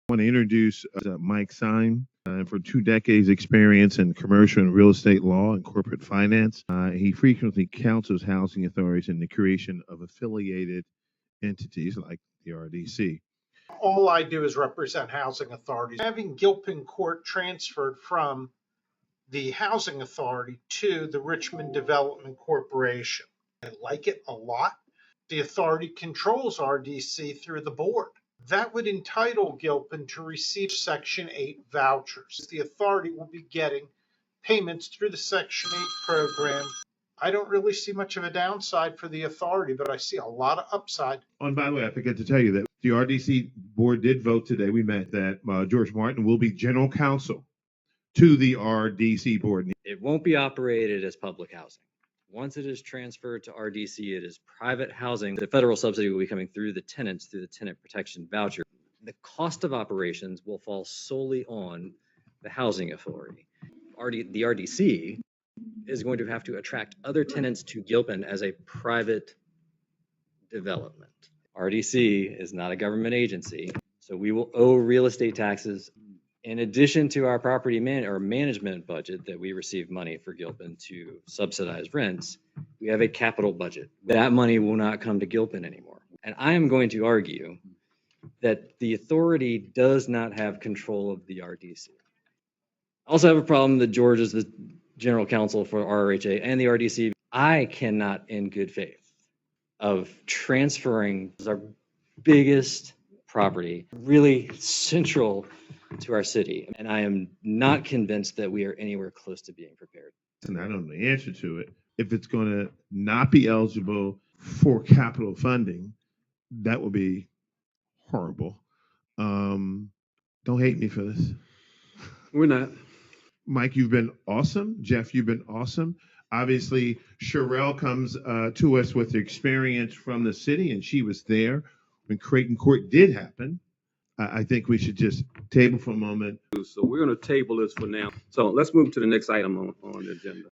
I want to introduce Mike Syme. For 2 decades experience in commercial and real estate law and corporate finance. He frequently counsels housing authorities in the creation of affiliated entities like the RDC. All I do is represent housing authorities. Having Gilpin Court transferred from the housing authority to the Richmond Development Corporation. I like it a lot. The authority controls RDC through the board. That would entitle Gilpin to receive Section 8 vouchers. The authority will be getting payments through the Section 8 program. I don't really see much of a downside for the authority, but I see a lot of upside. And by the way, I forgot to tell you that the RDC board did vote today. We met that George Martin will be general counsel to the RDC board. It won't be operated as public housing. Once it is transferred to RDC, it is private housing. The federal subsidy will be coming through the tenants through the tenant protection voucher. The cost of operations will fall solely on the housing authority. The RDC is going to have to attract other tenants to Gilpin as a private development. RDC is not a government agency, so we will owe real estate taxes in addition to our property management budget that we receive money for Gilpin to subsidize rents. We have a capital budget. That money will not come to Gilpin anymore. And I am going to argue that the authority does not have control of the RDC. I also have a problem that George is the general counsel for RRHA and the RDC. I cannot, in good faith, of transferring our biggest property, really central to our city. And I am not convinced that we are anywhere close to being prepared. And I don't know the answer to it. If it's going to not be eligible for capital funding, that would be horrible. Don't hate me for this. We're not. Mike, you've been awesome. Jeff, you've been awesome. Obviously, Sherelle comes to us with experience from the city, and she was there when Creighton Court did happen. I think we should just table for a moment. So we're going to table this for now. So let's move to the next item on the agenda.